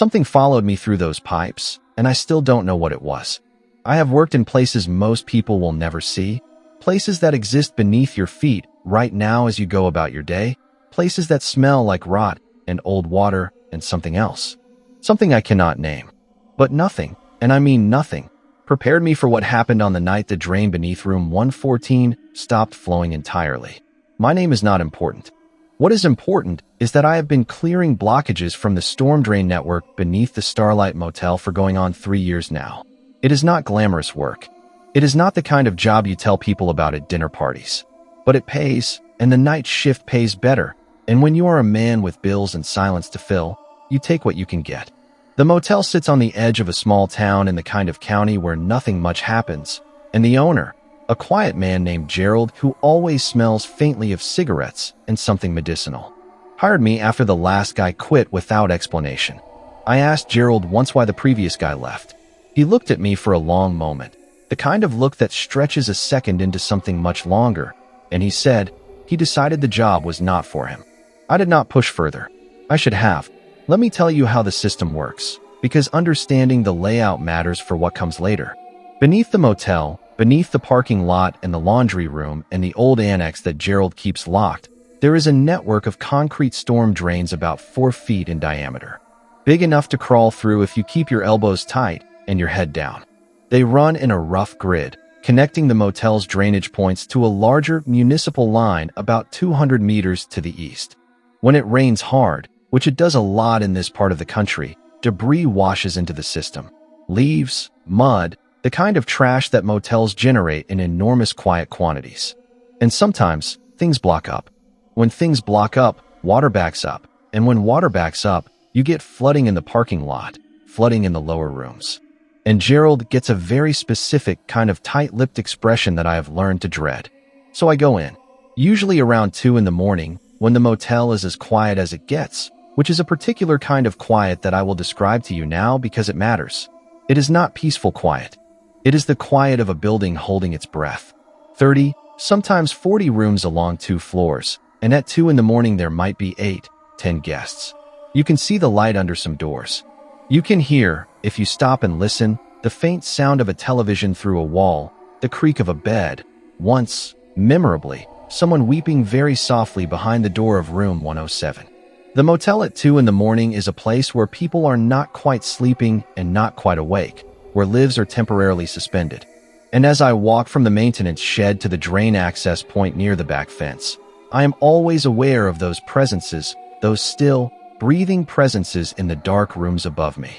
Something followed me through those pipes, and I still don't know what it was. I have worked in places most people will never see, places that exist beneath your feet right now as you go about your day, places that smell like rot and old water and something else. Something I cannot name. But nothing, and I mean nothing, prepared me for what happened on the night the drain beneath room 114 stopped flowing entirely. My name is not important. What is important is that I have been clearing blockages from the storm drain network beneath the Starlight Motel for going on 3 years now. It is not glamorous work. It is not the kind of job you tell people about at dinner parties. But it pays, and the night shift pays better. And when you are a man with bills and silence to fill, you take what you can get. The motel sits on the edge of a small town in the kind of county where nothing much happens, and the owner, a quiet man named Gerald who always smells faintly of cigarettes and something medicinal, hired me after the last guy quit without explanation. I asked Gerald once why the previous guy left. He looked at me for a long moment, the kind of look that stretches a second into something much longer, and he said he decided the job was not for him. I did not push further. I should have. Let me tell you how the system works, because understanding the layout matters for what comes later. Beneath the motel, beneath the parking lot and the laundry room and the old annex that Gerald keeps locked, there is a network of concrete storm drains about 4 feet in diameter. Big enough to crawl through if you keep your elbows tight and your head down. They run in a rough grid, connecting the motel's drainage points to a larger municipal line about 200 meters to the east. When it rains hard, which it does a lot in this part of the country, debris washes into the system. Leaves, mud, the kind of trash that motels generate in enormous quiet quantities. And sometimes, things block up. When things block up, water backs up. And when water backs up, you get flooding in the parking lot, flooding in the lower rooms. And Gerald gets a very specific kind of tight-lipped expression that I have learned to dread. So I go in, usually around 2 in the morning, when the motel is as quiet as it gets, which is a particular kind of quiet that I will describe to you now because it matters. It is not peaceful quiet. It is the quiet of a building holding its breath. 30, sometimes 40 rooms along 2 floors, and at 2 in the morning there might be 8, 10 guests. You can see the light under some doors. You can hear, if you stop and listen, the faint sound of a television through a wall, the creak of a bed. Once, memorably, someone weeping very softly behind the door of room 107. The motel at 2 in the morning is a place where people are not quite sleeping and not quite awake, where lives are temporarily suspended. And as I walk from the maintenance shed to the drain access point near the back fence, I am always aware of those presences, those still, breathing presences in the dark rooms above me.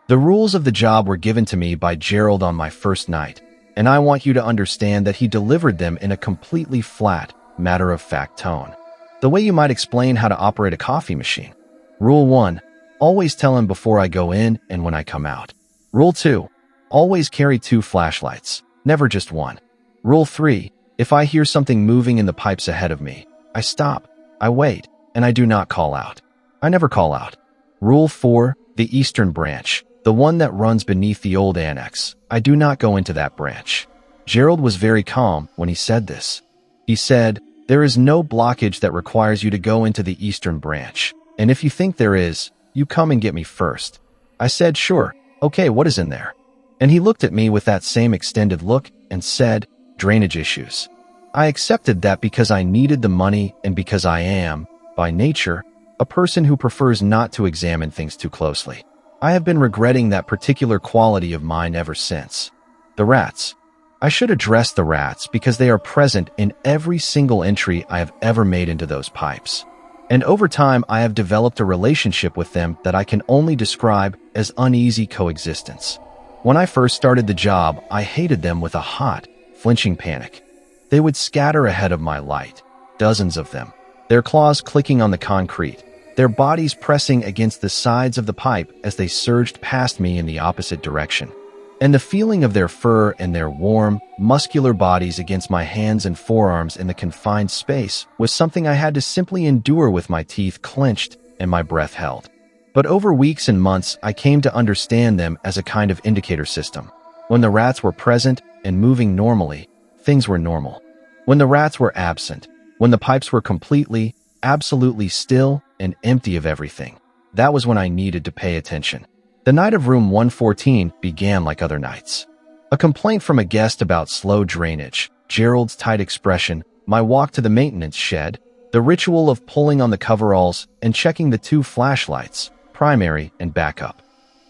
The rules of the job were given to me by Gerald on my first night, and I want you to understand that he delivered them in a completely flat, matter-of-fact tone. The way you might explain how to operate a coffee machine. Rule 1, always tell him before I go in and when I come out. Rule 2, always carry 2 flashlights, never just one. Rule 3, if I hear something moving in the pipes ahead of me, I stop, I wait, and I do not call out. I never call out. Rule 4, the eastern branch, the one that runs beneath the old annex. I do not go into that branch. Gerald was very calm when he said this. He said, there is no blockage that requires you to go into the eastern branch, and if you think there is, you come and get me first. I said, sure, okay, what is in there? And he looked at me with that same extended look and said, drainage issues. I accepted that because I needed the money and because I am, by nature, a person who prefers not to examine things too closely. I have been regretting that particular quality of mine ever since. The rats. I should address the rats because they are present in every single entry I have ever made into those pipes. And over time, I have developed a relationship with them that I can only describe as uneasy coexistence. When I first started the job, I hated them with a hot, flinching panic. They would scatter ahead of my light, dozens of them, their claws clicking on the concrete, their bodies pressing against the sides of the pipe as they surged past me in the opposite direction. And the feeling of their fur and their warm, muscular bodies against my hands and forearms in the confined space was something I had to simply endure with my teeth clenched and my breath held. But over weeks and months, I came to understand them as a kind of indicator system. When the rats were present and moving normally, things were normal. When the rats were absent, when the pipes were completely, absolutely still and empty of everything, that was when I needed to pay attention. The night of room 114 began like other nights. A complaint from a guest about slow drainage, Gerald's tight expression, my walk to the maintenance shed, the ritual of pulling on the coveralls and checking the two flashlights, primary and backup.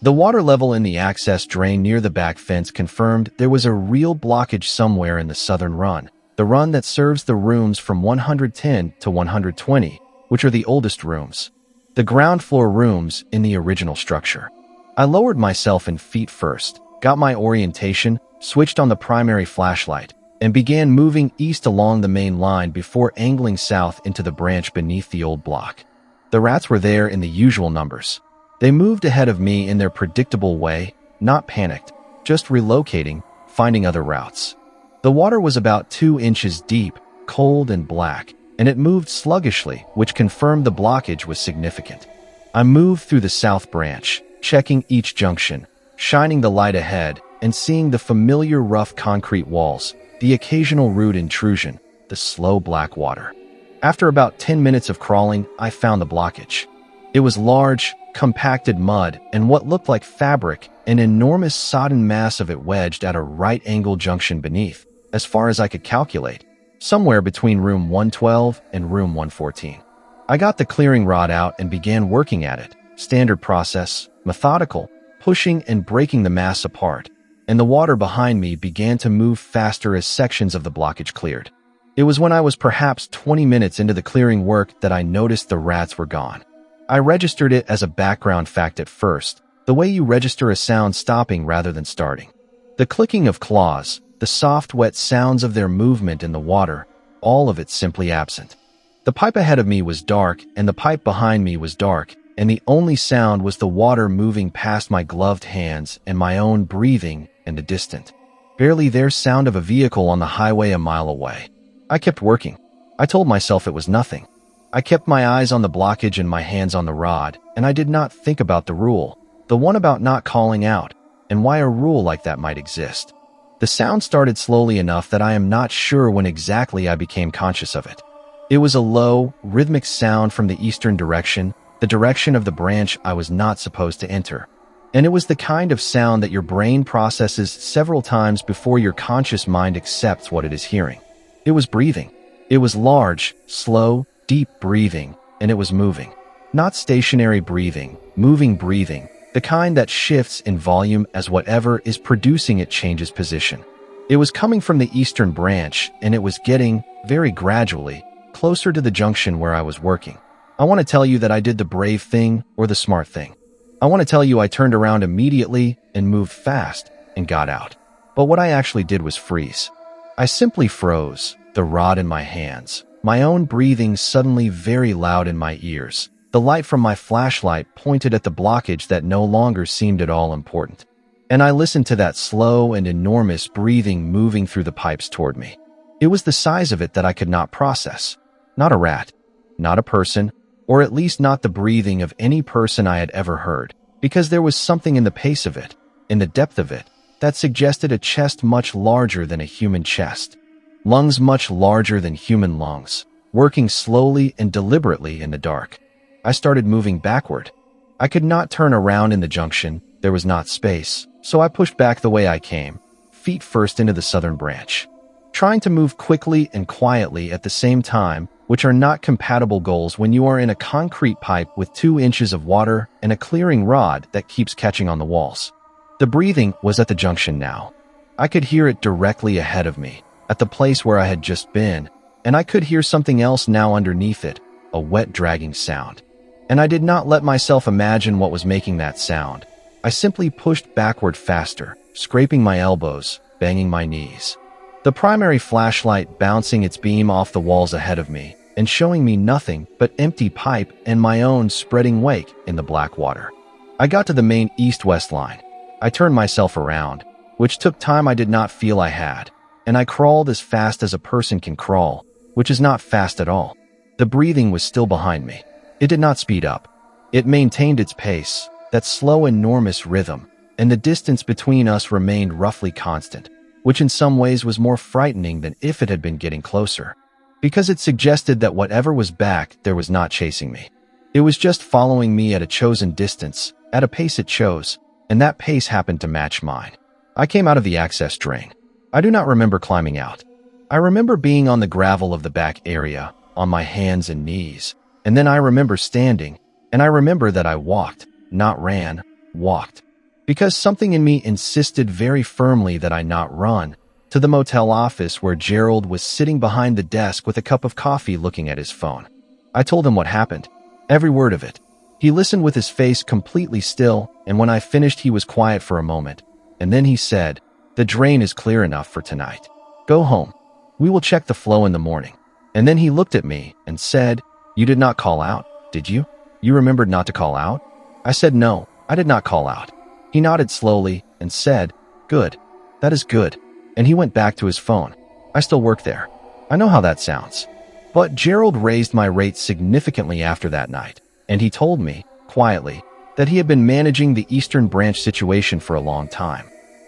The water level in the access drain near the back fence confirmed there was a real blockage somewhere in the southern run, the run that serves the rooms from 110 to 120, which are the oldest rooms, the ground floor rooms in the original structure. I lowered myself in feet first, got my orientation, switched on the primary flashlight, and began moving east along the main line before angling south into the branch beneath the old block. The rats were there in the usual numbers. They moved ahead of me in their predictable way, not panicked, just relocating, finding other routes. The water was about 2 inches deep, cold and black, and it moved sluggishly, which confirmed the blockage was significant. I moved through the south branch, checking each junction, shining the light ahead, and seeing the familiar rough concrete walls, the occasional rude intrusion, the slow black water. After about 10 minutes of crawling, I found the blockage. It was large, compacted mud, and what looked like fabric, an enormous sodden mass of it wedged at a right-angle junction beneath, as far as I could calculate, somewhere between room 112 and room 114. I got the clearing rod out and began working at it. Standard process, methodical, pushing and breaking the mass apart, and the water behind me began to move faster as sections of the blockage cleared. It was when I was perhaps 20 minutes into the clearing work that I noticed the rats were gone. I registered it as a background fact at first, the way you register a sound stopping rather than starting. The clicking of claws, the soft wet sounds of their movement in the water, all of it simply absent. The pipe ahead of me was dark and the pipe behind me was dark, and the only sound was the water moving past my gloved hands and my own breathing and the distant, barely there sound of a vehicle on the highway a mile away. I kept working. I told myself it was nothing. I kept my eyes on the blockage and my hands on the rod, and I did not think about the rule, the one about not calling out, and why a rule like that might exist. The sound started slowly enough that I am not sure when exactly I became conscious of it. It was a low, rhythmic sound from the eastern direction, the direction of the branch I was not supposed to enter. And it was the kind of sound that your brain processes several times before your conscious mind accepts what it is hearing. It was breathing. It was large, slow, deep breathing, and it was moving. Not stationary breathing, moving breathing, the kind that shifts in volume as whatever is producing it changes position. It was coming from the eastern branch, and it was getting, very gradually, closer to the junction where I was working. I want to tell you that I did the brave thing or the smart thing. I want to tell you I turned around immediately and moved fast and got out. But what I actually did was freeze. I simply froze, the rod in my hands, my own breathing suddenly very loud in my ears. The light from my flashlight pointed at the blockage that no longer seemed at all important. And I listened to that slow and enormous breathing moving through the pipes toward me. It was the size of it that I could not process. Not a rat, not a person, or at least not the breathing of any person I had ever heard, because there was something in the pace of it, in the depth of it, that suggested a chest much larger than a human chest, lungs much larger than human lungs, working slowly and deliberately in the dark. I started moving backward. I could not turn around in the junction, there was not space, so I pushed back the way I came, feet first into the southern branch. Trying to move quickly and quietly at the same time, which are not compatible goals when you are in a concrete pipe with 2 inches of water and a clearing rod that keeps catching on the walls. The breathing was at the junction now. I could hear it directly ahead of me, at the place where I had just been, and I could hear something else now underneath it, a wet dragging sound. And I did not let myself imagine what was making that sound. I simply pushed backward faster, scraping my elbows, banging my knees. The primary flashlight bouncing its beam off the walls ahead of me and showing me nothing but empty pipe and my own spreading wake in the black water. I got to the main east-west line. I turned myself around, which took time I did not feel I had, and I crawled as fast as a person can crawl, which is not fast at all. The breathing was still behind me. It did not speed up. It maintained its pace, that slow, enormous rhythm, and the distance between us remained roughly constant, which in some ways was more frightening than if it had been getting closer, because it suggested that whatever was back there was not chasing me. It was just following me at a chosen distance, at a pace it chose, and that pace happened to match mine. I came out of the access drain. I do not remember climbing out. I remember being on the gravel of the back area, on my hands and knees, and then I remember standing, and I remember that I walked, not ran, walked. Because something in me insisted very firmly that I not run, to the motel office where Gerald was sitting behind the desk with a cup of coffee looking at his phone. I told him what happened, every word of it. He listened with his face completely still, and when I finished he was quiet for a moment, and then he said, "The drain is clear enough for tonight. Go home. We will check the flow in the morning." And then he looked at me and said, "You did not call out, did you? You remembered not to call out?" I said, "No, I did not call out." He nodded slowly and said, "Good. That is good." And he went back to his phone. I still work there. I know how that sounds. But Gerald raised my rate significantly after that night, and he told me, quietly, that he had been managing the Eastern Branch situation for a long time,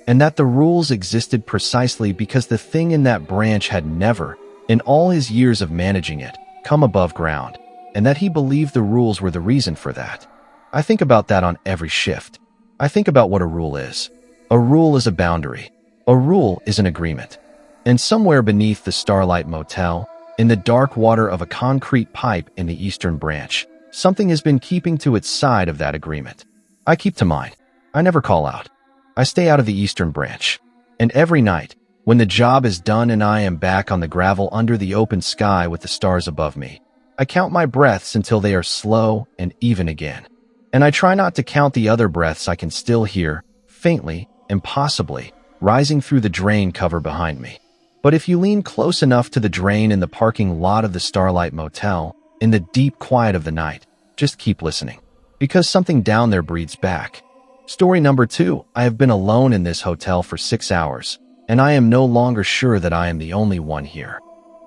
and that the rules existed precisely because the thing in that branch had never, in all his years of managing it, come above ground, and that he believed the rules were the reason for that. I think about that on every shift. I think about what a rule is. A rule is a boundary. A rule is an agreement. And somewhere beneath the Starlight Motel, in the dark water of a concrete pipe in the Eastern Branch, something has been keeping to its side of that agreement. I keep to mine. I never call out. I stay out of the Eastern Branch. And every night, when the job is done and I am back on the gravel under the open sky with the stars above me, I count my breaths until they are slow and even again. And I try not to count the other breaths I can still hear, faintly, impossibly, rising through the drain cover behind me. But if you lean close enough to the drain in the parking lot of the Starlight Motel, in the deep quiet of the night, just keep listening. Because something down there breathes back. Story number 2, I have been alone in this hotel for 6 hours, and I am no longer sure that I am the only one here.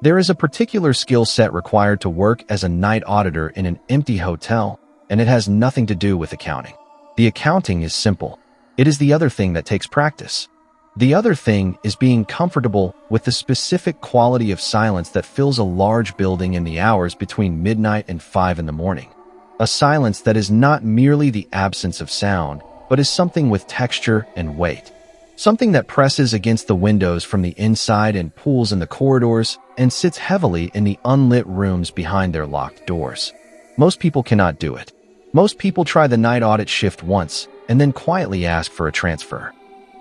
There is a particular skill set required to work as a night auditor in an empty hotel, and it has nothing to do with accounting. The accounting is simple. It is the other thing that takes practice. The other thing is being comfortable with the specific quality of silence that fills a large building in the hours between midnight and 5 in the morning. A silence that is not merely the absence of sound, but is something with texture and weight. Something that presses against the windows from the inside and pulls in the corridors and sits heavily in the unlit rooms behind their locked doors. Most people cannot do it. Most people try the night audit shift once and then quietly ask for a transfer.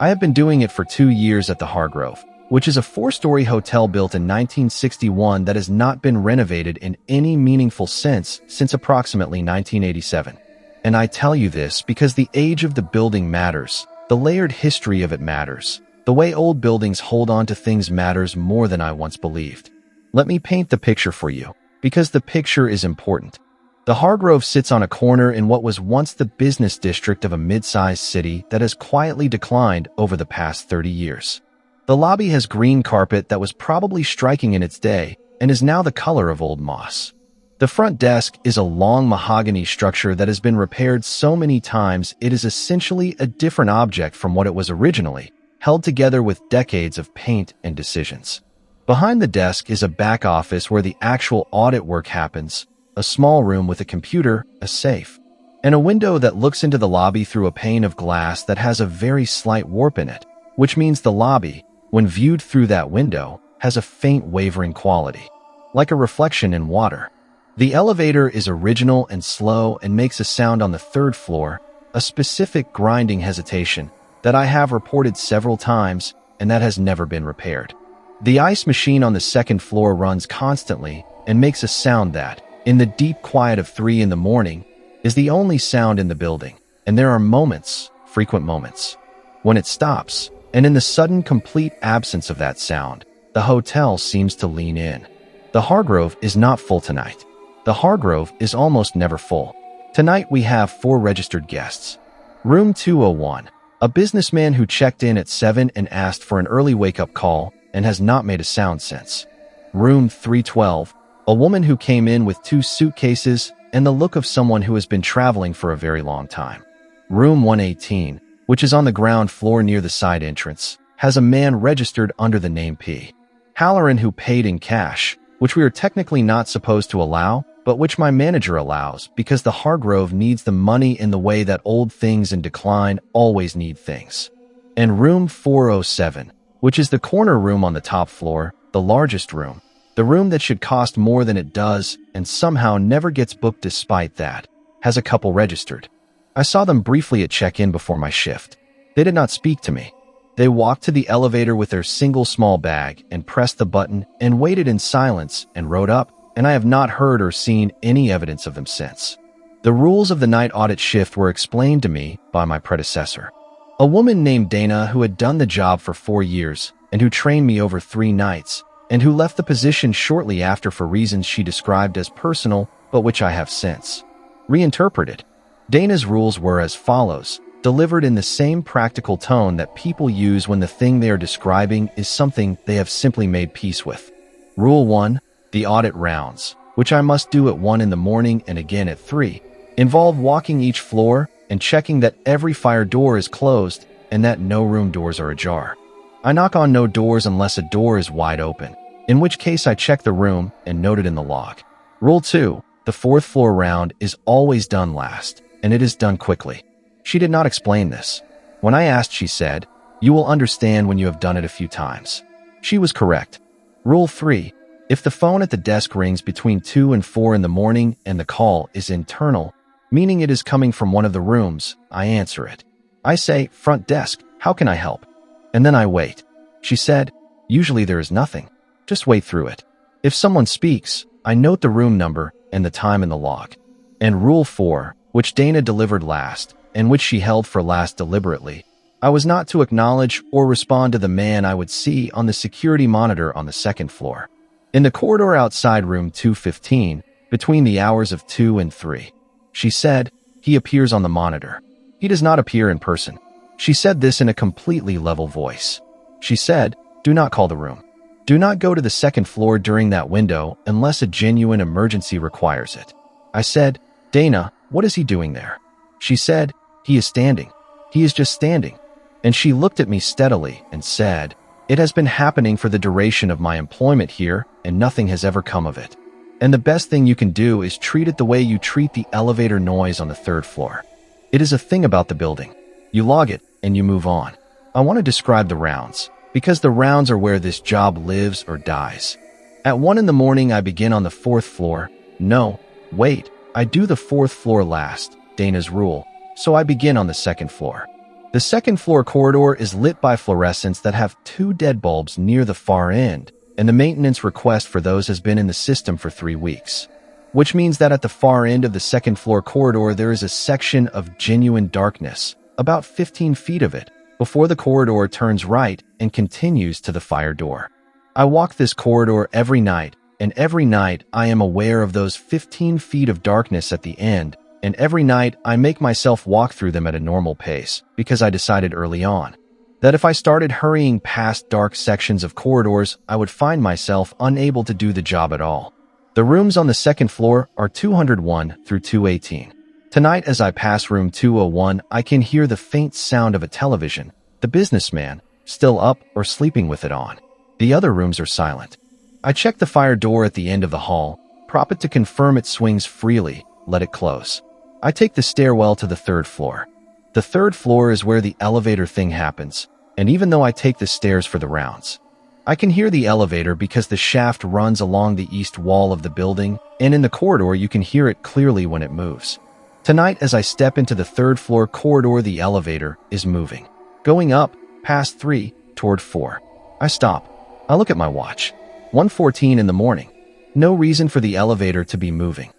I have been doing it for 2 years at the Hargrove, which is a 4-story hotel built in 1961 that has not been renovated in any meaningful sense since approximately 1987. And I tell you this because the age of the building matters, the layered history of it matters, the way old buildings hold on to things matters more than I once believed. Let me paint the picture for you, because the picture is important. The Hargrove sits on a corner in what was once the business district of a mid-sized city that has quietly declined over the past 30 years. The lobby has green carpet that was probably striking in its day and is now the color of old moss. The front desk is a long mahogany structure that has been repaired so many times it is essentially a different object from what it was originally, held together with decades of paint and decisions. Behind the desk is a back office where the actual audit work happens, a small room with a computer, a safe, and a window that looks into the lobby through a pane of glass that has a very slight warp in it, which means the lobby, when viewed through that window, has a faint wavering quality, like a reflection in water. The elevator is original and slow and makes a sound on the 3rd floor, a specific grinding hesitation that I have reported several times and that has never been repaired. The ice machine on the 2nd floor runs constantly and makes a sound that, in the deep quiet of 3 in the morning, is the only sound in the building, and there are moments, frequent moments, when it stops, and in the sudden complete absence of that sound, the hotel seems to lean in. The Hargrove is not full tonight. The Hargrove is almost never full. Tonight we have 4 registered guests. Room 201, a businessman who checked in at 7 and asked for an early wake-up call and has not made a sound since. Room 312, a woman who came in with 2 suitcases and the look of someone who has been traveling for a very long time. Room 118, which is on the ground floor near the side entrance, has a man registered under the name P. Halloran who paid in cash, which we are technically not supposed to allow, but which my manager allows because the Hargrove needs the money in the way that old things in decline always need things. And room 407, which is the corner room on the top floor, the largest room, the room that should cost more than it does and somehow never gets booked despite that, has a couple registered. I saw them briefly at check-in before my shift. They did not speak to me. They walked to the elevator with their single small bag and pressed the button and waited in silence and rode up, and I have not heard or seen any evidence of them since. The rules of the night audit shift were explained to me by my predecessor, a woman named Dana who had done the job for 4 years and who trained me over 3 nights, and who left the position shortly after for reasons she described as personal, but which I have since reinterpreted. Dana's rules were as follows, delivered in the same practical tone that people use when the thing they are describing is something they have simply made peace with. Rule 1, the audit rounds, which I must do at 1 in the morning and again at 3, involve walking each floor and checking that every fire door is closed and that no room doors are ajar. I knock on no doors unless a door is wide open, in which case I check the room and note it in the log. Rule 2, the 4th floor round is always done last, and it is done quickly. She did not explain this. When I asked, she said, "You will understand when you have done it a few times." She was correct. Rule 3, if the phone at the desk rings between 2 and 4 in the morning and the call is internal, meaning it is coming from one of the rooms, I answer it. I say, "Front desk, how can I help?" And then I wait. She said, "Usually there is nothing. Just wait through it." If someone speaks, I note the room number and the time in the log. And Rule 4, which Dana delivered last, and which she held for last deliberately, I was not to acknowledge or respond to the man I would see on the security monitor on the 2nd floor. In the corridor outside room 215, between the hours of 2 and 3. She said, "He appears on the monitor. He does not appear in person." She said this in a completely level voice. She said, "Do not call the room. Do not go to the 2nd floor during that window unless a genuine emergency requires it." I said, "Dana, what is he doing there?" She said, "He is standing. He is just standing." And she looked at me steadily and said, "It has been happening for the duration of my employment here, and nothing has ever come of it. And the best thing you can do is treat it the way you treat the elevator noise on the 3rd floor. It is a thing about the building. You log it, and you move on." I want to describe the rounds, because the rounds are where this job lives or dies. At 1 in the morning, I begin on the 4th floor. No, wait, I do the 4th floor last, Dana's rule, so I begin on the 2nd floor. The 2nd floor corridor is lit by fluorescents that have 2 dead bulbs near the far end, and the maintenance request for those has been in the system for 3 weeks. Which means that at the far end of the 2nd floor corridor there is a section of genuine darkness, about 15 feet of it, before the corridor turns right and continues to the fire door. I walk this corridor every night, and every night I am aware of those 15 feet of darkness at the end, and every night I make myself walk through them at a normal pace, because I decided early on that if I started hurrying past dark sections of corridors, I would find myself unable to do the job at all. The rooms on the 2nd floor are 201 through 218. Tonight, as I pass room 201, I can hear the faint sound of a television, the businessman, still up or sleeping with it on. The other rooms are silent. I check the fire door at the end of the hall, prop it to confirm it swings freely, let it close. I take the stairwell to the 3rd floor. The 3rd floor is where the elevator thing happens, and even though I take the stairs for the rounds, I can hear the elevator because the shaft runs along the east wall of the building, and in the corridor you can hear it clearly when it moves. Tonight, as I step into the 3rd floor corridor, the elevator is moving, going up, past 3, toward 4. I stop. I look at my watch. 1:14 in the morning. No reason for the elevator to be moving.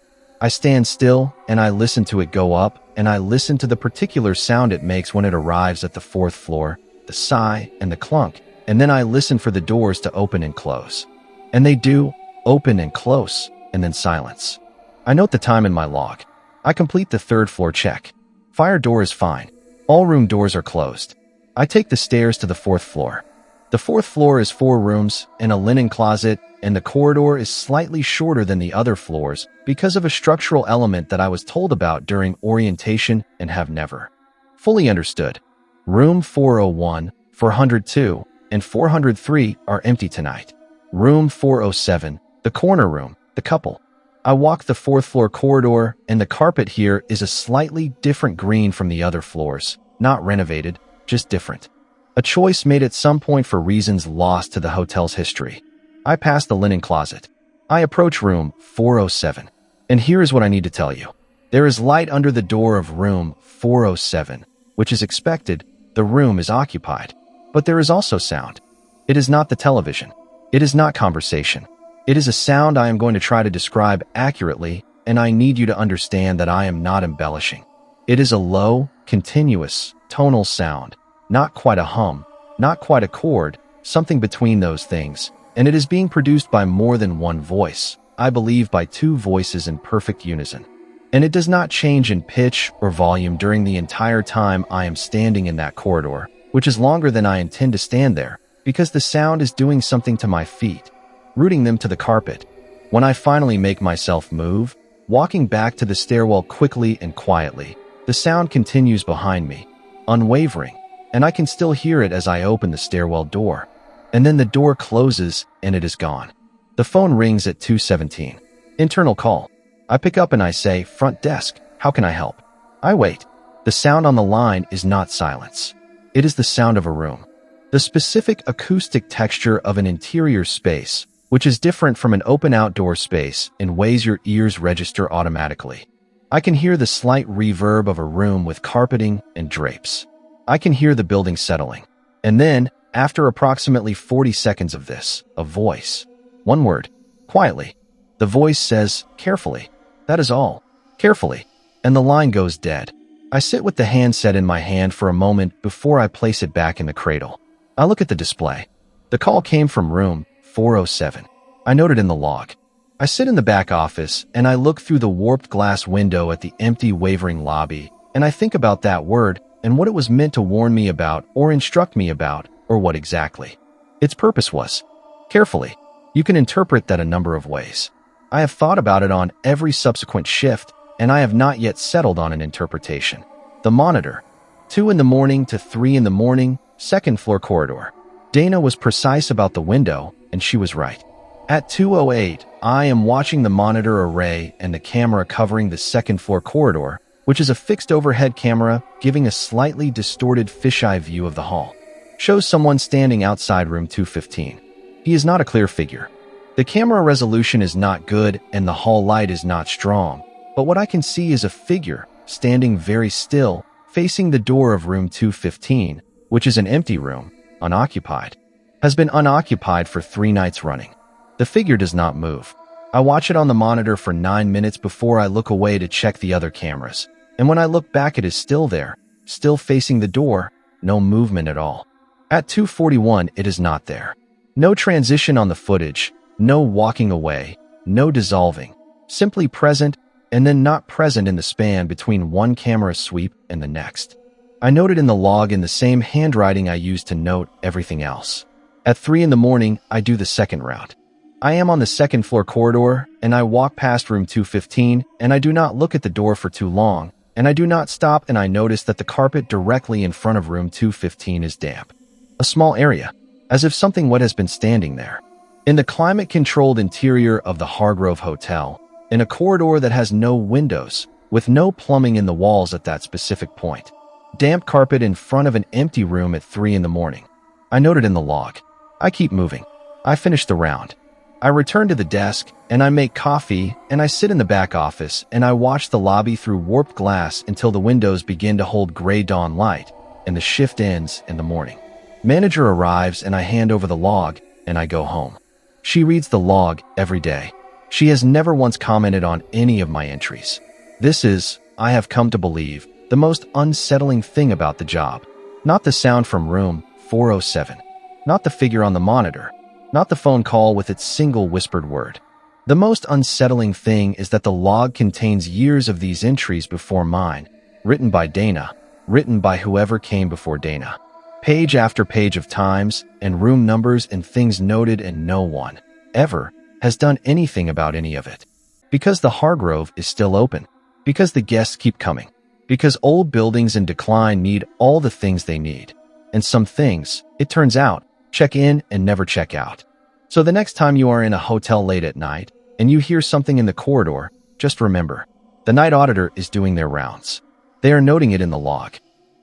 I stand still, and I listen to it go up, and I listen to the particular sound it makes when it arrives at the 4th floor, the sigh and the clunk, and then I listen for the doors to open and close. And they do, open and close, and then silence. I note the time in my log. I complete the 3rd floor check. Fire door is fine. All room doors are closed. I take the stairs to the 4th floor. The 4th floor is 4 rooms and a linen closet, and the corridor is slightly shorter than the other floors because of a structural element that I was told about during orientation and have never fully understood. Room 401, 402, and 403 are empty tonight. Room 407, the corner room, the couple, I walk the fourth floor corridor, and the carpet here is a slightly different green from the other floors. Not renovated, just different. A choice made at some point for reasons lost to the hotel's history. I pass the linen closet. I approach room 407. And here is what I need to tell you. There is light under the door of room 407, which is expected. The room is occupied. But there is also sound. It is not the television. It is not conversation. It is a sound I am going to try to describe accurately, and I need you to understand that I am not embellishing. It is a low, continuous, tonal sound, not quite a hum, not quite a chord, something between those things, and it is being produced by more than one voice, I believe by two voices in perfect unison. And it does not change in pitch or volume during the entire time I am standing in that corridor, which is longer than I intend to stand there, because the sound is doing something to my feet, rooting them to the carpet. When I finally make myself move, walking back to the stairwell quickly and quietly, the sound continues behind me, unwavering, and I can still hear it as I open the stairwell door. And then the door closes and it is gone. The phone rings at 2:17. Internal call. I pick up and I say, "Front desk, how can I help?" I wait. The sound on the line is not silence. It is the sound of a room. The specific acoustic texture of an interior space, which is different from an open outdoor space in ways your ears register automatically. I can hear the slight reverb of a room with carpeting and drapes. I can hear the building settling. And then, after approximately 40 seconds of this, a voice. One word. Quietly. The voice says, "Carefully." That is all. Carefully. And the line goes dead. I sit with the handset in my hand for a moment before I place it back in the cradle. I look at the display. The call came from room 407. I note it in the log. I sit in the back office and I look through the warped glass window at the empty, wavering lobby, and I think about that word and what it was meant to warn me about or instruct me about, or what exactly its purpose was. Carefully. You can interpret that a number of ways. I have thought about it on every subsequent shift, and I have not yet settled on an interpretation. The monitor. 2 in the morning to 3 in the morning, second floor corridor. Dana was precise about the window, and she was right. At 2:08, I am watching the monitor array and the camera covering the second floor corridor, which is a fixed overhead camera giving a slightly distorted fisheye view of the hall. Shows someone standing outside room 215. He is not a clear figure. The camera resolution is not good and the hall light is not strong, but what I can see is a figure standing very still, facing the door of room 215, which is an empty room, unoccupied. Has been unoccupied for 3 nights running. The figure does not move. I watch it on the monitor for 9 minutes before I look away to check the other cameras. And when I look back, it is still there, still facing the door, no movement at all. At 2:41, it is not there. No transition on the footage, no walking away, no dissolving, simply present and then not present in the span between one camera sweep and the next. I note it in the log in the same handwriting I used to note everything else. At 3 in the morning, I do the second route. I am on the second floor corridor, and I walk past room 215, and I do not look at the door for too long, and I do not stop, and I notice that the carpet directly in front of room 215 is damp. A small area, as if something wet has been standing there. In the climate-controlled interior of the Hargrove Hotel, in a corridor that has no windows, with no plumbing in the walls at that specific point. Damp carpet in front of an empty room at 3 in the morning. I note it in the log. I keep moving. I finish the round. I return to the desk, and I make coffee, and I sit in the back office, and I watch the lobby through warped glass until the windows begin to hold gray dawn light, and the shift ends in the morning. Manager arrives, and I hand over the log, and I go home. She reads the log every day. She has never once commented on any of my entries. This is, I have come to believe, the most unsettling thing about the job. Not the sound from room 407. Not the figure on the monitor. Not the phone call with its single whispered word. The most unsettling thing is that the log contains years of these entries before mine, written by Dana, written by whoever came before Dana. Page after page of times and room numbers and things noted, and no one, ever, has done anything about any of it. Because the Hargrove is still open. Because the guests keep coming. Because old buildings in decline need all the things they need. And some things, it turns out, check in and never check out. So the next time you are in a hotel late at night, and you hear something in the corridor, just remember, the night auditor is doing their rounds. They are noting it in the log.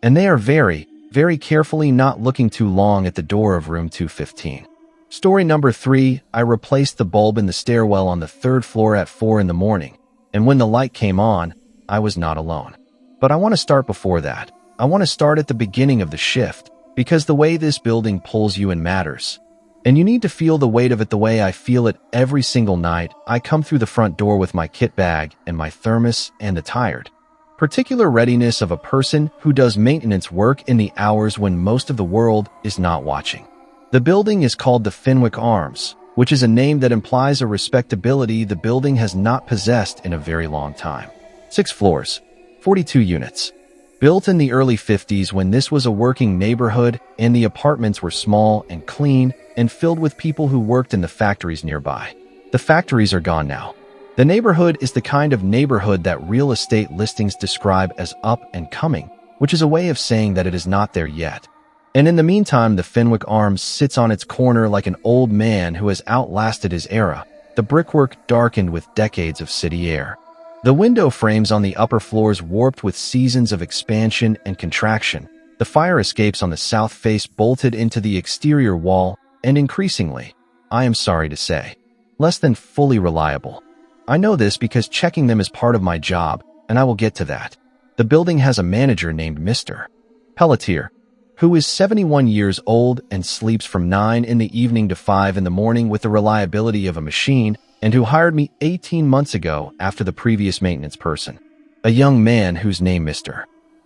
And they are very, very carefully not looking too long at the door of room 215. Story number 3, I replaced the bulb in the stairwell on the 3rd floor at 4 in the morning, and when the light came on, I was not alone. But I want to start before that. I want to start at the beginning of the shift, because the way this building pulls you in matters. And you need to feel the weight of it the way I feel it every single night. I come through the front door with my kit bag and my thermos and the tired, particular readiness of a person who does maintenance work in the hours when most of the world is not watching. The building is called the Fenwick Arms, which is a name that implies a respectability the building has not possessed in a very long time. 6 floors, 42 units. Built in the early 50s when this was a working neighborhood and the apartments were small and clean and filled with people who worked in the factories nearby. The factories are gone now. The neighborhood is the kind of neighborhood that real estate listings describe as up and coming, which is a way of saying that it is not there yet. And in the meantime, the Fenwick Arms sits on its corner like an old man who has outlasted his era, the brickwork darkened with decades of city air. The window frames on the upper floors warped with seasons of expansion and contraction. The fire escapes on the south face bolted into the exterior wall, and increasingly, I am sorry to say, less than fully reliable. I know this because checking them is part of my job, and I will get to that. The building has a manager named Mr. Pelletier, who is 71 years old and sleeps from 9 in the evening to 5 in the morning with the reliability of a machine, and who hired me 18 months ago after the previous maintenance person. A young man whose name Mr.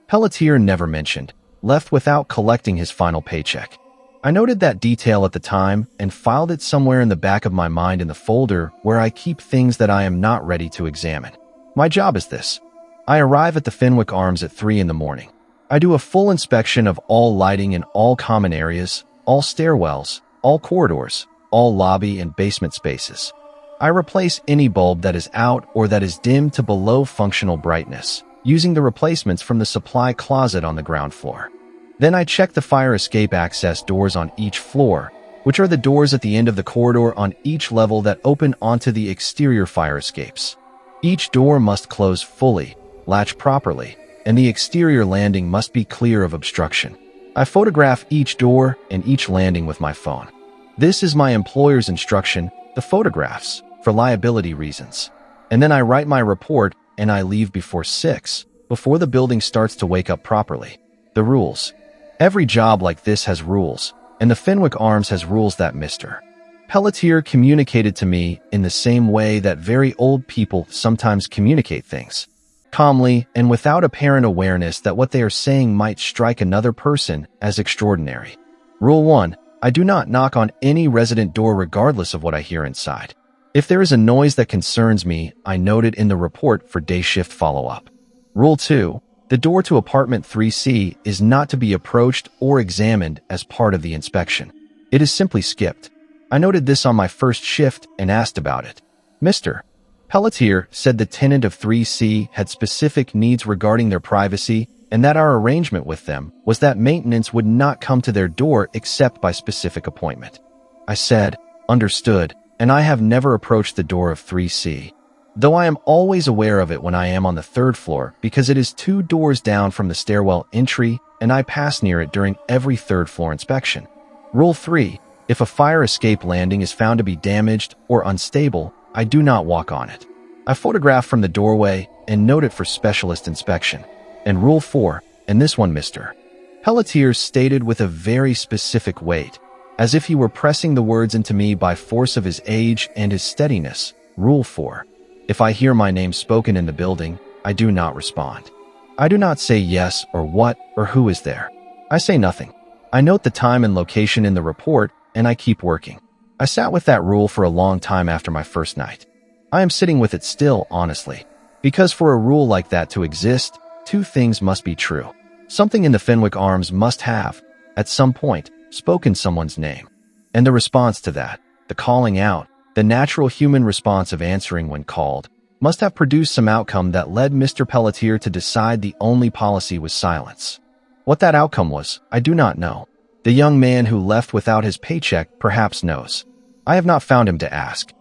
Pelletier never mentioned, left without collecting his final paycheck. I noted that detail at the time and filed it somewhere in the back of my mind in the folder where I keep things that I am not ready to examine. My job is this. I arrive at the Fenwick Arms at 3 in the morning. I do a full inspection of all lighting in all common areas, all stairwells, all corridors, all lobby and basement spaces. I replace any bulb that is out or that is dim to below functional brightness, using the replacements from the supply closet on the ground floor. Then I check the fire escape access doors on each floor, which are the doors at the end of the corridor on each level that open onto the exterior fire escapes. Each door must close fully, latch properly, and the exterior landing must be clear of obstruction. I photograph each door and each landing with my phone. This is my employer's instruction, the photographs, for liability reasons. And then I write my report and I leave before 6, before the building starts to wake up properly. The rules. Every job like this has rules, and the Fenwick Arms has rules that Mr. Pelletier communicated to me in the same way that very old people sometimes communicate things. Calmly and without apparent awareness that what they are saying might strike another person as extraordinary. Rule 1. I do not knock on any resident door regardless of what I hear inside. If there is a noise that concerns me, I note it in the report for day shift follow-up. Rule 2. The door to apartment 3C is not to be approached or examined as part of the inspection. It is simply skipped. I noted this on my first shift and asked about it. Mr. Pelletier said the tenant of 3C had specific needs regarding their privacy and that our arrangement with them was that maintenance would not come to their door except by specific appointment. I said, understood, and I have never approached the door of 3C, though I am always aware of it when I am on the 3rd floor because it is 2 doors down from the stairwell entry and I pass near it during every 3rd floor inspection. Rule 3. If a fire escape landing is found to be damaged or unstable, I do not walk on it. I photograph from the doorway and note it for specialist inspection. And Rule 4, and this one Mr. Pelletier stated with a very specific weight, as if he were pressing the words into me by force of his age and his steadiness. Rule 4. If I hear my name spoken in the building, I do not respond. I do not say yes or what or who is there. I say nothing. I note the time and location in the report, and I keep working. I sat with that rule for a long time after my first night. I am sitting with it still, honestly. Because for a rule like that to exist, 2 things must be true. Something in the Fenwick Arms must have, at some point, spoken someone's name. And the response to that, the calling out, the natural human response of answering when called, must have produced some outcome that led Mr. Pelletier to decide the only policy was silence. What that outcome was, I do not know. The young man who left without his paycheck perhaps knows. I have not found him to ask.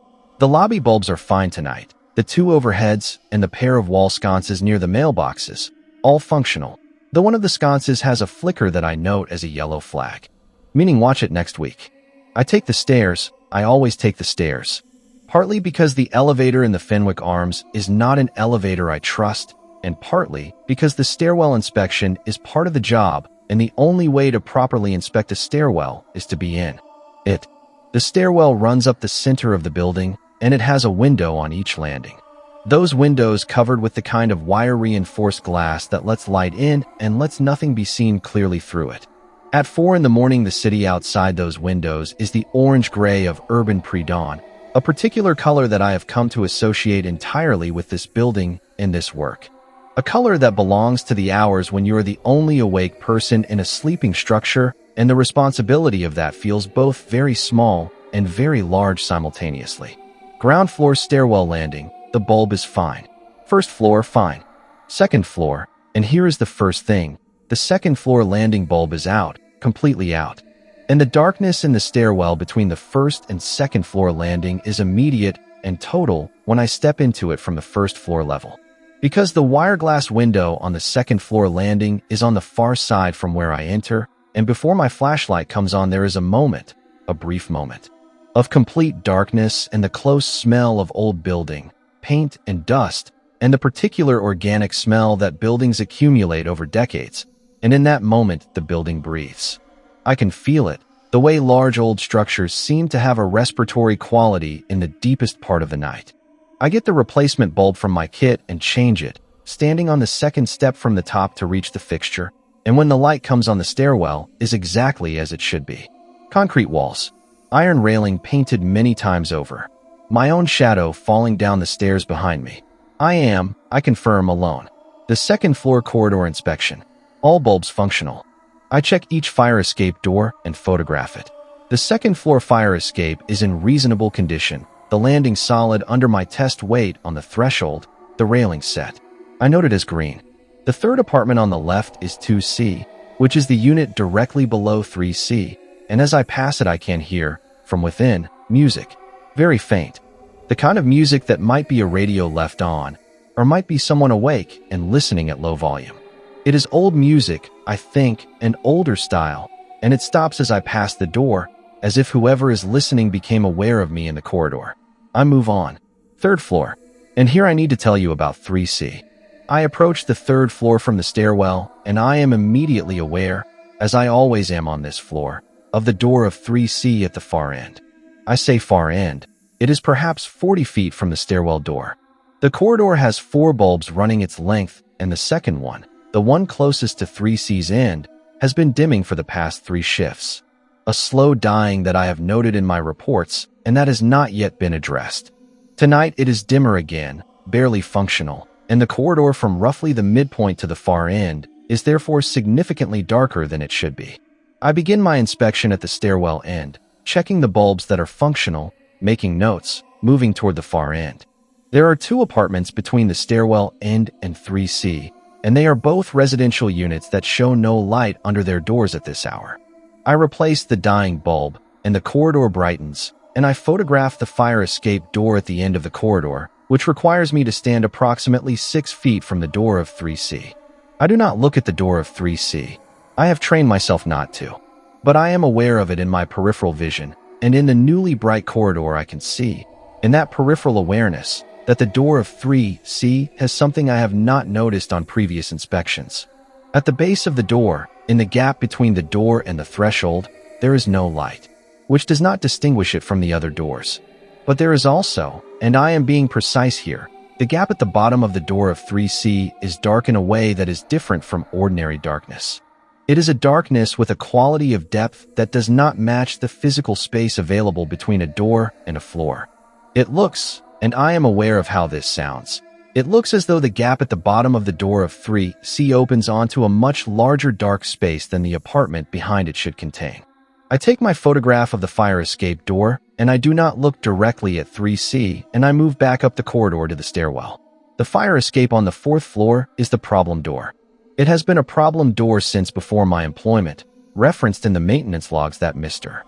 The lobby bulbs are fine tonight. The two overheads and the pair of wall sconces near the mailboxes, all functional. Though one of the sconces has a flicker that I note as a yellow flag, meaning watch it next week. I take the stairs. I always take the stairs. Partly because the elevator in the Fenwick Arms is not an elevator I trust, and partly because the stairwell inspection is part of the job, and the only way to properly inspect a stairwell is to be in it. The stairwell runs up the center of the building, and it has a window on each landing. Those windows covered with the kind of wire-reinforced glass that lets light in and lets nothing be seen clearly through it. At 4 in the morning, the city outside those windows is the orange-gray of urban pre-dawn, a particular color that I have come to associate entirely with this building and this work. A color that belongs to the hours when you are the only awake person in a sleeping structure, and the responsibility of that feels both very small and very large simultaneously. Ground floor stairwell landing, the bulb is fine. First floor, fine. Second floor, and here is the first thing, the second floor landing bulb is out, completely out. And the darkness in the stairwell between the first and second floor landing is immediate and total when I step into it from the first floor level. Because the wire glass window on the second floor landing is on the far side from where I enter, and before my flashlight comes on there is a moment, a brief moment, of complete darkness and the close smell of old building, paint and dust, and the particular organic smell that buildings accumulate over decades. And in that moment, the building breathes. I can feel it, the way large old structures seem to have a respiratory quality in the deepest part of the night. I get the replacement bulb from my kit and change it, standing on the second step from the top to reach the fixture, and when the light comes on the stairwell, is exactly as it should be. Concrete walls, iron railing painted many times over, my own shadow falling down the stairs behind me. I confirm, alone. The second floor corridor inspection, all bulbs functional. I check each fire escape door and photograph it. The second floor fire escape is in reasonable condition, the landing solid under my test weight on the threshold, the railing set. I note it as green. The third apartment on the left is 2C, which is the unit directly below 3C, and as I pass it I can hear, from within, music. Very faint. The kind of music that might be a radio left on, or might be someone awake and listening at low volume. It is old music, I think, an older style, and it stops as I pass the door, as if whoever is listening became aware of me in the corridor. I move on. Third floor. And here I need to tell you about 3C. I approach the third floor from the stairwell, and I am immediately aware, as I always am on this floor, of the door of 3C at the far end. I say far end. It is perhaps 40 feet from the stairwell door. The corridor has 4 bulbs running its length, and the second one, the one closest to 3C's end, has been dimming for the past 3 shifts. A slow dying that I have noted in my reports, and that has not yet been addressed. Tonight it is dimmer again, barely functional, and the corridor from roughly the midpoint to the far end is therefore significantly darker than it should be. I begin my inspection at the stairwell end, checking the bulbs that are functional, making notes, moving toward the far end. There are 2 apartments between the stairwell end and 3C, and they are both residential units that show no light under their doors at this hour. I replace the dying bulb, and the corridor brightens, and I photograph the fire escape door at the end of the corridor, which requires me to stand approximately 6 feet from the door of 3C. I do not look at the door of 3C. I have trained myself not to. But I am aware of it in my peripheral vision, and in the newly bright corridor I can see, in that peripheral awareness, that the door of 3C has something I have not noticed on previous inspections. At the base of the door, in the gap between the door and the threshold, there is no light, which does not distinguish it from the other doors. But there is also, and I am being precise here, the gap at the bottom of the door of 3C is dark in a way that is different from ordinary darkness. It is a darkness with a quality of depth that does not match the physical space available between a door and a floor. It looks, and I am aware of how this sounds, it looks as though the gap at the bottom of the door of 3C opens onto a much larger dark space than the apartment behind it should contain. I take my photograph of the fire escape door, and I do not look directly at 3C, and I move back up the corridor to the stairwell. The fire escape on the 4th floor is the problem door. It has been a problem door since before my employment, referenced in the maintenance logs that Mr.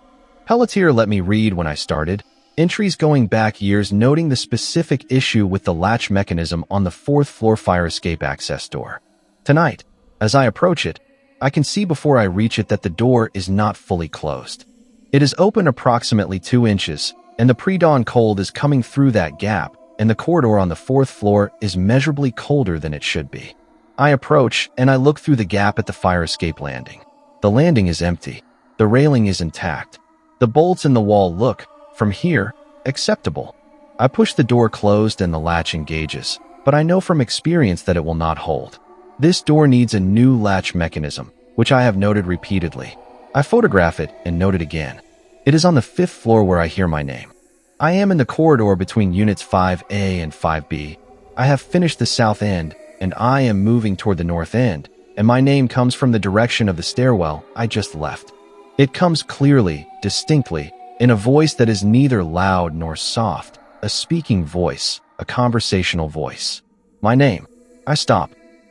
Pelletier let me read when I started. Entries going back years noting the specific issue with the latch mechanism on the fourth floor fire escape access door. Tonight, as I approach it, I can see before I reach it that the door is not fully closed. It is open approximately 2 inches, and the pre-dawn cold is coming through that gap, and the corridor on the fourth floor is measurably colder than it should be. I approach, and I look through the gap at the fire escape landing. The landing is empty. The railing is intact. The bolts in the wall look, from here, acceptable. I push the door closed and the latch engages, but I know from experience that it will not hold. This door needs a new latch mechanism, which I have noted repeatedly. I photograph it and note it again. It is on the 5th floor where I hear my name. I am in the corridor between units 5A and 5B. I have finished the south end, and I am moving toward the north end, and my name comes from the direction of the stairwell I just left. It comes clearly, distinctly, in a voice that is neither loud nor soft, a speaking voice, a conversational voice. My name. I stop.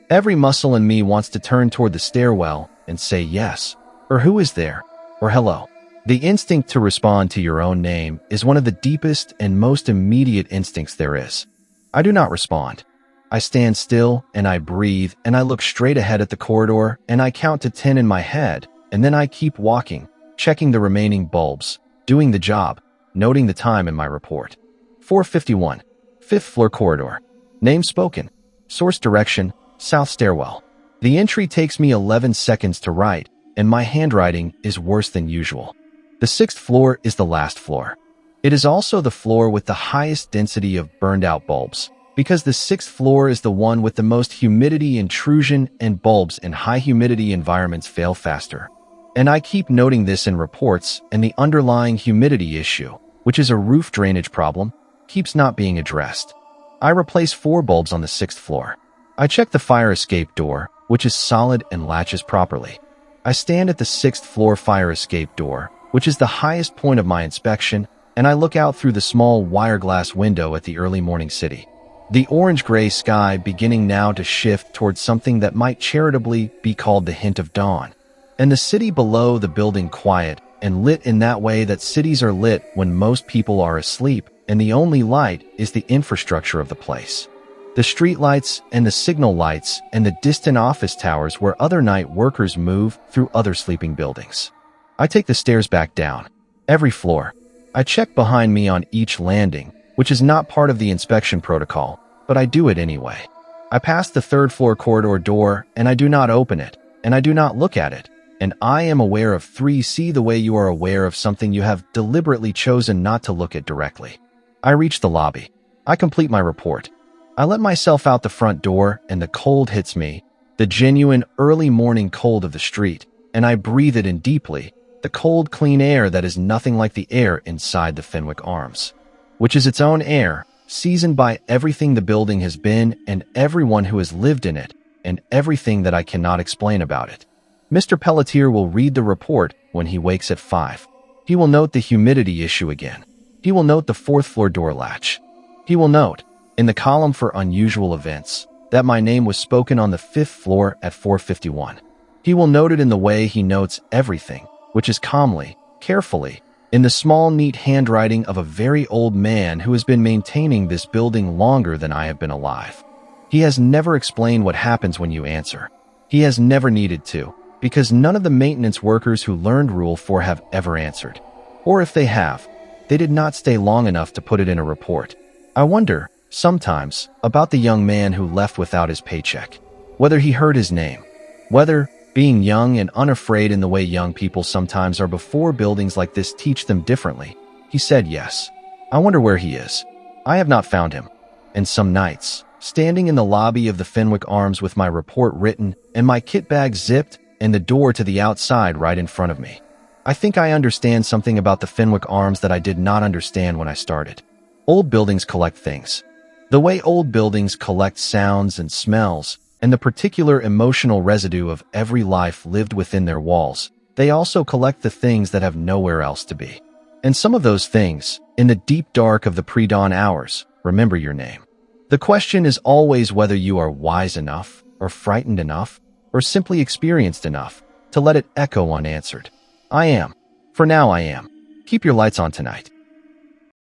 Every muscle in me wants to turn toward the stairwell and say yes, or who is there, or hello. The instinct to respond to your own name is one of the deepest and most immediate instincts there is. I do not respond. I stand still and I breathe and I look straight ahead at the corridor and I count to 10 in my head, and then I keep walking, checking the remaining bulbs, doing the job, noting the time in my report. 4:51, 5th floor corridor. Name spoken. Source direction, south stairwell. The entry takes me 11 seconds to write, and my handwriting is worse than usual. The 6th floor is the last floor. It is also the floor with the highest density of burned-out bulbs, because the 6th floor is the one with the most humidity intrusion, and bulbs in high-humidity environments fail faster. And I keep noting this in reports, and the underlying humidity issue, which is a roof drainage problem, keeps not being addressed. I replace 4 bulbs on the 6th floor. I check the fire escape door, which is solid and latches properly. I stand at the 6th floor fire escape door, which is the highest point of my inspection, and I look out through the small wire glass window at the early morning city. The orange-gray sky beginning now to shift towards something that might charitably be called the hint of dawn. And the city below the building quiet and lit in that way that cities are lit when most people are asleep, and the only light is the infrastructure of the place. The street lights and the signal lights and the distant office towers where other night workers move through other sleeping buildings. I take the stairs back down. Every floor. I check behind me on each landing, which is not part of the inspection protocol, but I do it anyway. I pass the 3rd floor corridor door, and I do not open it, and I do not look at it. And I am aware of 3C the way you are aware of something you have deliberately chosen not to look at directly. I reach the lobby. I complete my report. I let myself out the front door, and the cold hits me, the genuine early morning cold of the street, and I breathe it in deeply, the cold, clean air that is nothing like the air inside the Fenwick Arms, which is its own air, seasoned by everything the building has been and everyone who has lived in it, and everything that I cannot explain about it. Mr. Pelletier will read the report when he wakes at 5. He will note the humidity issue again. He will note the 4th floor door latch. He will note, in the column for unusual events, that my name was spoken on the 5th floor at 4:51. He will note it in the way he notes everything, which is calmly, carefully, in the small, neat handwriting of a very old man who has been maintaining this building longer than I have been alive. He has never explained what happens when you answer. He has never needed to, because none of the maintenance workers who learned Rule 4 have ever answered. Or if they have, they did not stay long enough to put it in a report. I wonder, sometimes, about the young man who left without his paycheck. Whether he heard his name. Whether, being young and unafraid in the way young people sometimes are before buildings like this teach them differently, he said yes. I wonder where he is. I have not found him. And some nights, standing in the lobby of the Fenwick Arms with my report written and my kit bag zipped, and the door to the outside right in front of me, I think I understand something about the Fenwick Arms that I did not understand when I started. Old buildings collect things. The way old buildings collect sounds and smells, and the particular emotional residue of every life lived within their walls, they also collect the things that have nowhere else to be. And some of those things, in the deep dark of the pre-dawn hours, remember your name. The question is always whether you are wise enough, or frightened enough, or simply experienced enough to let it echo unanswered. I am. For now I am. Keep your lights on tonight.